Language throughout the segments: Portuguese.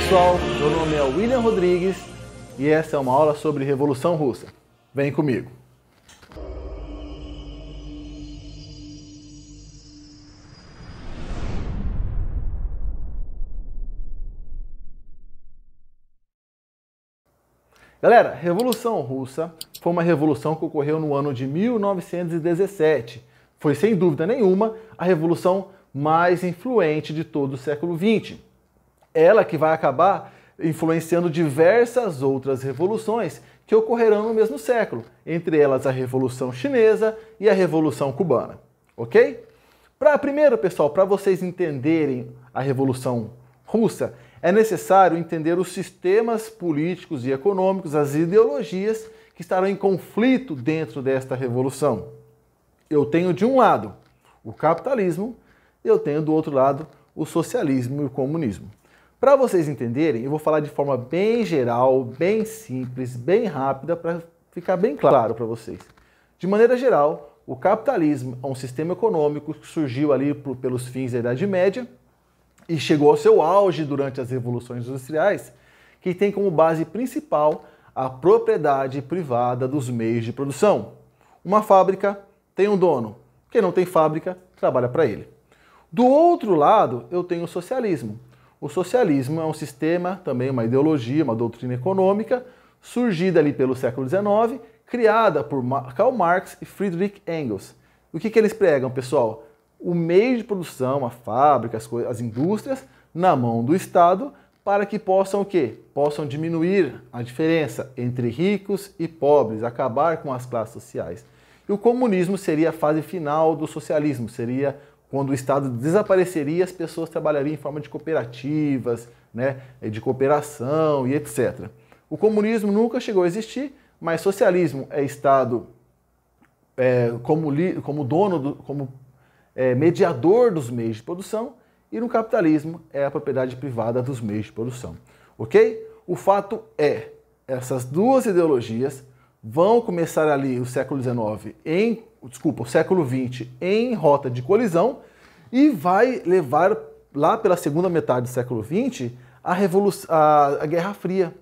pessoal, meu nome é William Rodrigues e essa é uma aula sobre Revolução Russa. Vem comigo! Galera, a Revolução Russa foi uma revolução que ocorreu no ano de 1917. Foi, sem dúvida nenhuma, a revolução mais influente de todo o século XX. Ela que vai acabar influenciando diversas outras revoluções que ocorrerão no mesmo século, entre elas a Revolução Chinesa e a Revolução Cubana, ok? Primeiro, pessoal, para vocês entenderem a Revolução Russa, é necessário entender os sistemas políticos e econômicos, as ideologias que estarão em conflito dentro desta revolução. Eu tenho de um lado o capitalismo e eu tenho do outro lado o socialismo e o comunismo. Para vocês entenderem, eu vou falar de forma bem geral, bem simples, bem rápida, para ficar bem claro para vocês. De maneira geral, o capitalismo é um sistema econômico que surgiu ali pelos fins da Idade Média e chegou ao seu auge durante as revoluções industriais, que tem como base principal a propriedade privada dos meios de produção. Uma fábrica tem um dono, quem não tem fábrica trabalha para ele. Do outro lado, eu tenho o socialismo. O socialismo é um sistema, também uma ideologia, uma doutrina econômica, surgida ali pelo século XIX, criada por Karl Marx e Friedrich Engels. O que eles pregam, pessoal? O meio de produção, a fábrica, as indústrias, na mão do Estado, para que possam o quê? Possam diminuir a diferença entre ricos e pobres, acabar com as classes sociais. E o comunismo seria a fase final do socialismo, seria quando o Estado desapareceria, as pessoas trabalhariam em forma de cooperativas, né, de cooperação e etc. O comunismo nunca chegou a existir, mas socialismo é Estado como dono, mediador dos meios de produção, e no capitalismo é a propriedade privada dos meios de produção. Ok? O fato é, essas duas ideologias vão começar ali o século XIX o século XX em rota de colisão e vai levar lá pela segunda metade do século XX a Guerra Fria.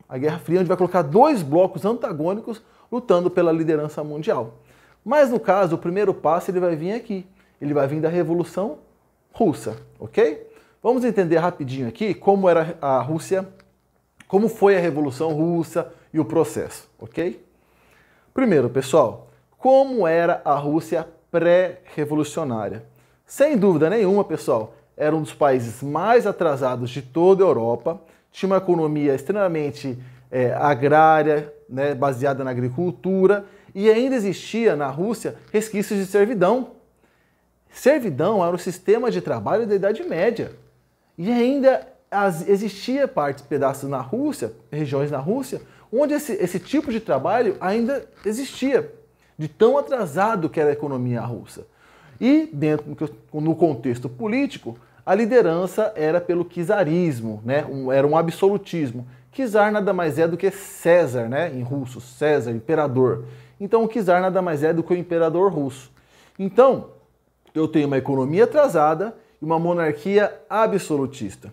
A Guerra Fria, onde vai colocar dois blocos antagônicos lutando pela liderança mundial. Mas no caso, o primeiro passo ele vai vir aqui. Ele vai vir da Revolução Russa, ok? Vamos entender rapidinho aqui como era a Rússia, como foi a Revolução Russa e o processo, ok? Primeiro, pessoal, como era a Rússia pré-revolucionária? Sem dúvida nenhuma, pessoal, era um dos países mais atrasados de toda a Europa, tinha uma economia extremamente agrária, né, baseada na agricultura, e ainda existia na Rússia resquícios de servidão. Servidão era o sistema de trabalho da Idade Média. E ainda existia pedaços na Rússia, regiões na Rússia, onde esse tipo de trabalho ainda existia, de tão atrasado que era a economia russa. E no contexto político, a liderança era pelo czarismo, né? Era um absolutismo. Czar nada mais é do que César, né? Em russo, César, imperador. Então o czar nada mais é do que o imperador russo. Então, eu tenho uma economia atrasada e uma monarquia absolutista.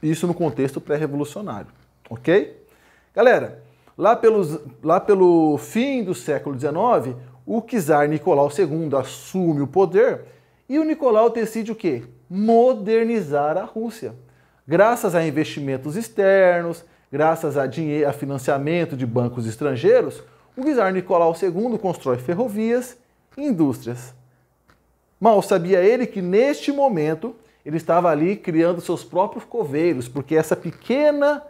Isso no contexto pré-revolucionário, ok? Galera, lá pelo fim do século XIX, o czar Nicolau II assume o poder e o Nicolau decide o quê? Modernizar a Rússia. Graças a investimentos externos, graças a financiamento de bancos estrangeiros, o czar Nicolau II constrói ferrovias e indústrias. Mal sabia ele que neste momento ele estava ali criando seus próprios coveiros, porque essa pequena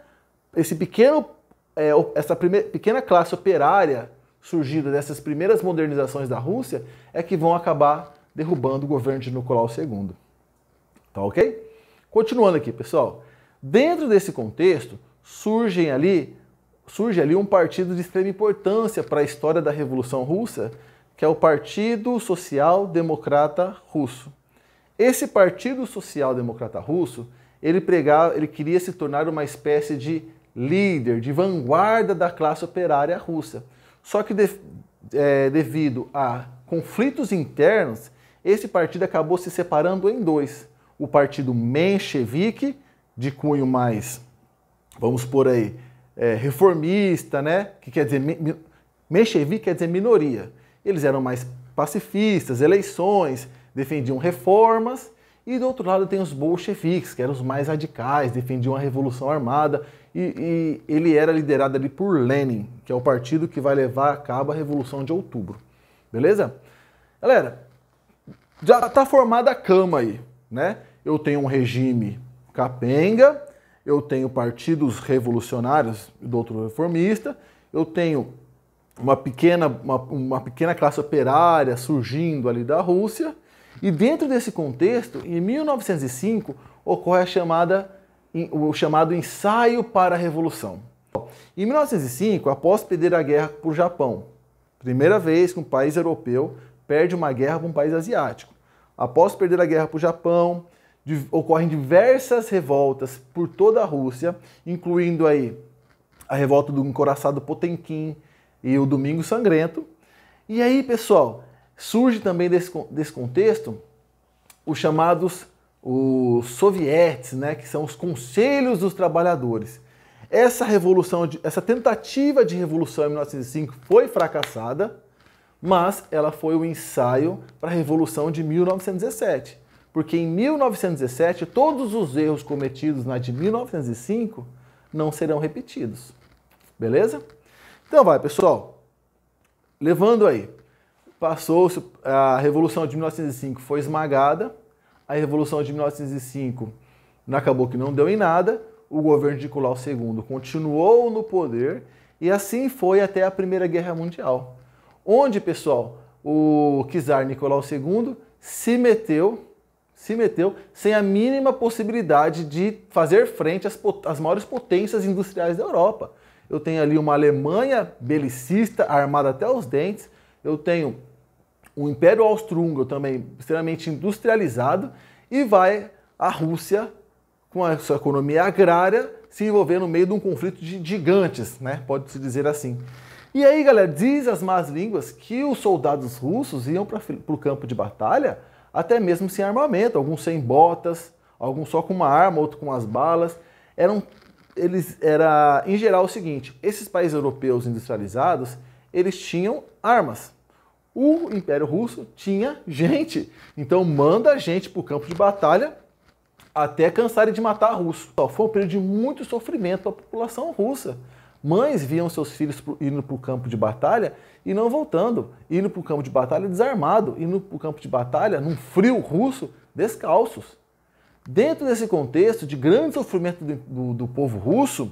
classe operária surgida dessas primeiras modernizações da Rússia é que vão acabar derrubando o governo de Nicolau II. Tá ok? Continuando aqui, pessoal. Dentro desse contexto, surge ali um partido de extrema importância para a história da Revolução Russa, que é o Partido Social Democrata Russo. Esse Partido Social Democrata Russo, ele queria se tornar uma espécie de líder, de vanguarda da classe operária russa. Só que devido a conflitos internos, esse partido acabou se separando em dois. O partido menchevique, de cunho mais vamos por aí, reformista, né? Que quer dizer, menchevique quer dizer minoria. Eles eram mais pacifistas, eleições, defendiam reformas. E do outro lado tem os bolcheviques, que eram os mais radicais, defendiam a revolução armada. E ele era liderado ali por Lenin, que é o partido que vai levar a cabo a Revolução de Outubro. Beleza? Galera, já está formada a cama aí, né? Eu tenho um regime capenga, eu tenho partidos revolucionários do outro reformista, eu tenho uma pequena classe operária surgindo ali da Rússia, e dentro desse contexto, em 1905, ocorre o chamado ensaio para a Revolução. Em 1905, após perder a guerra por Japão, primeira vez que um país europeu perde uma guerra para um país asiático. Após perder a guerra para o Japão, ocorrem diversas revoltas por toda a Rússia, incluindo aí a revolta do encouraçado Potemkin e o Domingo Sangrento. E aí, pessoal, surge também desse contexto os sovietes, né, que são os conselhos dos trabalhadores. Essa tentativa de revolução em 1905 foi fracassada, mas ela foi o ensaio para a Revolução de 1917. Porque em 1917, todos os erros cometidos na de 1905 não serão repetidos. Beleza? Então vai, pessoal. Levando aí. Passou-se, a Revolução de 1905 foi esmagada, a Revolução de 1905 acabou que não deu em nada, o governo de Nicolau II continuou no poder e assim foi até a Primeira Guerra Mundial, onde, pessoal, o czar Nicolau II se meteu sem a mínima possibilidade de fazer frente às maiores potências industriais da Europa. Eu tenho ali uma Alemanha belicista, armada até os dentes, eu tenho o Império Austro-Húngaro também extremamente industrializado, e vai a Rússia, com a sua economia agrária, se envolver no meio de um conflito de gigantes, né? Pode-se dizer assim. E aí, galera, diz as más línguas que os soldados russos iam para o campo de batalha até mesmo sem armamento, alguns sem botas, alguns só com uma arma, outros com as balas. Era em geral o seguinte: esses países europeus industrializados, eles tinham armas. O Império Russo tinha gente, então manda gente para o campo de batalha até cansarem de matar russo. Foi um período de muito sofrimento para a população russa. Mães viam seus filhos indo para o campo de batalha e não voltando, indo para o campo de batalha desarmado, indo para o campo de batalha num frio russo, descalços. Dentro desse contexto de grande sofrimento do povo russo,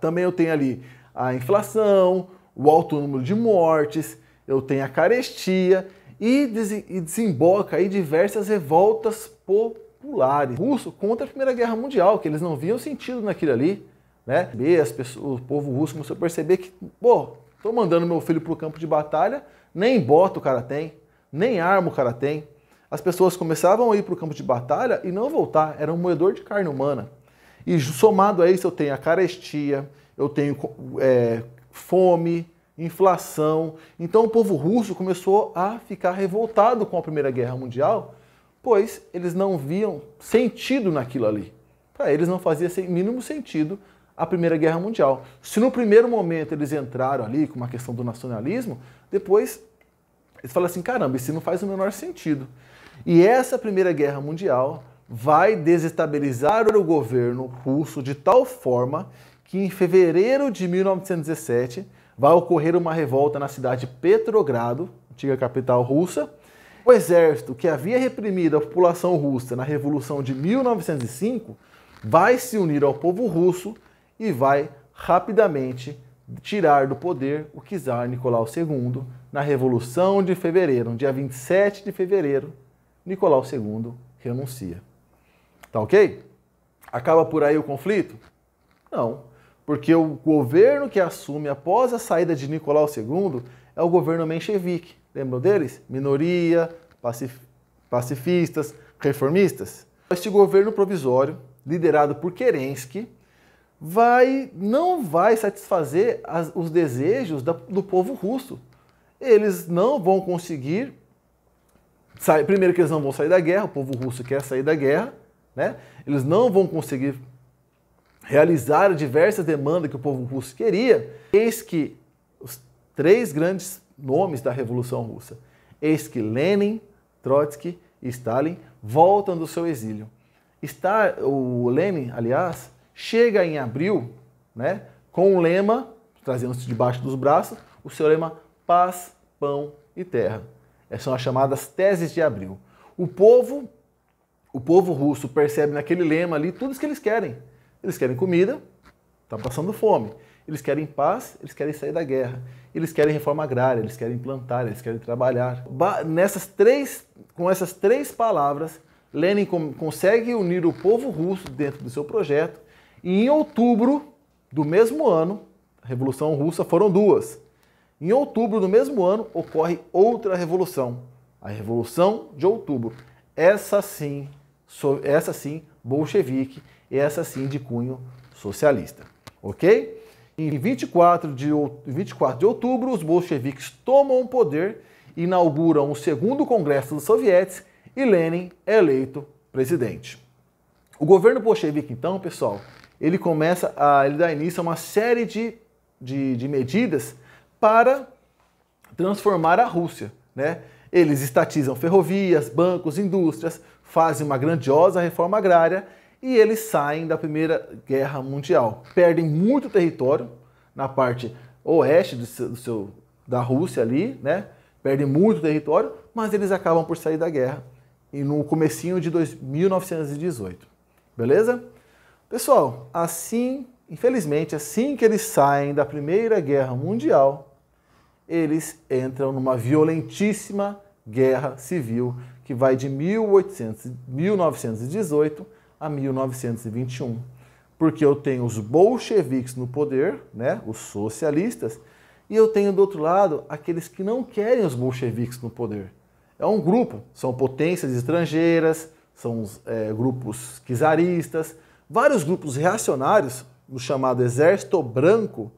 também eu tenho ali a inflação, o alto número de mortes, eu tenho a carestia e desemboca aí diversas revoltas populares russos contra a Primeira Guerra Mundial, que eles não viam sentido naquilo ali, né? O povo russo começou a perceber que, tô mandando meu filho para o campo de batalha, nem bota o cara tem, nem arma o cara tem. As pessoas começavam a ir para o campo de batalha e não voltar, era um moedor de carne humana. E somado a isso eu tenho a carestia, eu tenho fome, inflação. Então o povo russo começou a ficar revoltado com a Primeira Guerra Mundial, pois eles não viam sentido naquilo ali. Para eles não fazia mínimo sentido a Primeira Guerra Mundial. Se no primeiro momento eles entraram ali com uma questão do nacionalismo, depois eles falam assim, caramba, isso não faz o menor sentido. E essa Primeira Guerra Mundial vai desestabilizar o governo russo de tal forma que em fevereiro de 1917 vai ocorrer uma revolta na cidade de Petrogrado, antiga capital russa. O exército que havia reprimido a população russa na Revolução de 1905 vai se unir ao povo russo e vai rapidamente tirar do poder o czar Nicolau II na Revolução de Fevereiro. No dia 27 de fevereiro, Nicolau II renuncia. Tá ok? Acaba por aí o conflito? Não, porque o governo que assume após a saída de Nicolau II é o governo menchevique. Lembram deles? Minoria, pacifistas, reformistas. Este governo provisório, liderado por Kerensky, não vai satisfazer os desejos do povo russo. Eles não vão conseguir sair. Primeiro que eles não vão sair da guerra, o povo russo quer sair da guerra, né? Eles não vão conseguir realizaram diversas demandas que o povo russo queria, eis que os 3 grandes nomes da Revolução Russa, eis que Lenin, Trotsky e Stalin voltam do seu exílio. O Lenin, aliás, chega em abril, né, com um lema, trazendo-se debaixo dos braços, o seu lema paz, pão e terra. Essas são as chamadas teses de abril. O povo russo percebe naquele lema ali tudo isso que eles querem. Eles querem comida, está passando fome. Eles querem paz, eles querem sair da guerra. Eles querem reforma agrária, eles querem plantar, eles querem trabalhar. Com essas 3 palavras, Lenin consegue unir o povo russo dentro do seu projeto. E em outubro do mesmo ano, a Revolução Russa foram 2. Em outubro do mesmo ano, ocorre outra revolução, a Revolução de Outubro. Essa sim bolchevique, e essa sim de cunho socialista. Ok? Em 24 de outubro, os bolcheviques tomam o poder, inauguram o 2º Congresso dos Sovietes e Lenin é eleito presidente. O governo bolchevique, então, pessoal, ele dá início a uma série de medidas para transformar a Rússia, né? Eles estatizam ferrovias, bancos, indústrias, fazem uma grandiosa reforma agrária e eles saem da Primeira Guerra Mundial. Perdem muito território na parte oeste da Rússia ali, né? Perdem muito território, mas eles acabam por sair da guerra e no comecinho de 1918. Beleza? Pessoal, infelizmente, assim que eles saem da Primeira Guerra Mundial, eles entram numa violentíssima guerra civil que vai de 1918 a 1921. Porque eu tenho os bolcheviques no poder, né, os socialistas, e eu tenho do outro lado aqueles que não querem os bolcheviques no poder. É um grupo, são potências estrangeiras, são grupos czaristas, vários grupos reacionários, do chamado Exército Branco,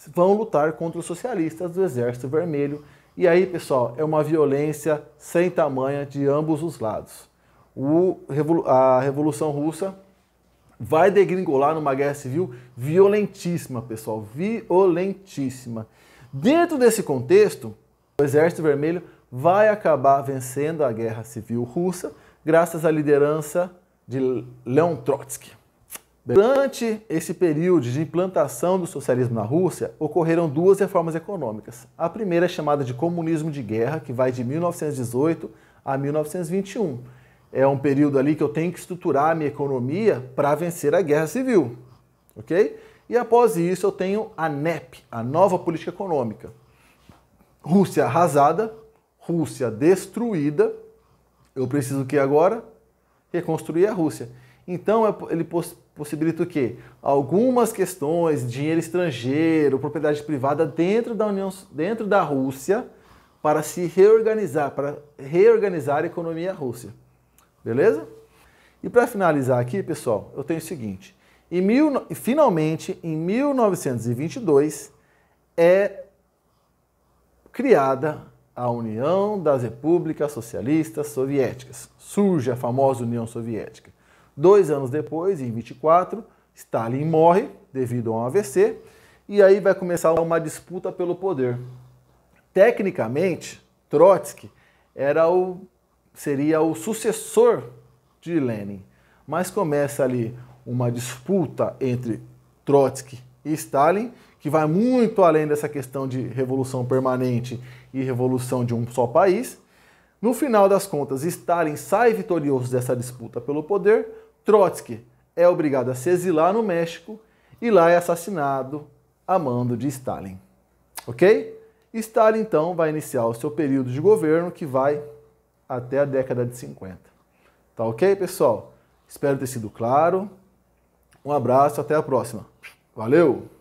vão lutar contra os socialistas do Exército Vermelho. E aí, pessoal, é uma violência sem tamanha de ambos os lados. A Revolução Russa vai degringolar numa guerra civil violentíssima, pessoal, violentíssima. Dentro desse contexto, o Exército Vermelho vai acabar vencendo a Guerra Civil Russa graças à liderança de Leon Trotsky. Durante esse período de implantação do socialismo na Rússia, ocorreram 2 reformas econômicas. A primeira é chamada de comunismo de guerra, que vai de 1918 a 1921. É um período ali que eu tenho que estruturar a minha economia para vencer a guerra civil, ok? E após isso eu tenho a NEP, a nova política econômica. Rússia arrasada, Rússia destruída, eu preciso o que agora? Reconstruir a Rússia. Então ele possibilita o quê? Algumas questões, dinheiro estrangeiro, propriedade privada dentro da Rússia para se reorganizar, para reorganizar a economia russa. Beleza? E para finalizar aqui, pessoal, eu tenho o seguinte. Finalmente, em 1922, é criada a União das Repúblicas Socialistas Soviéticas. Surge a famosa União Soviética. 2 anos depois, em 24, Stalin morre devido a um AVC e aí vai começar uma disputa pelo poder. Tecnicamente, Trotsky seria o sucessor de Lenin, mas começa ali uma disputa entre Trotsky e Stalin, que vai muito além dessa questão de revolução permanente e revolução de um só país. No final das contas, Stalin sai vitorioso dessa disputa pelo poder, Trotsky é obrigado a se exilar no México e lá é assassinado a mando de Stalin. Ok? Stalin, então, vai iniciar o seu período de governo que vai até a década de 50. Tá ok, pessoal? Espero ter sido claro. Um abraço, até a próxima. Valeu!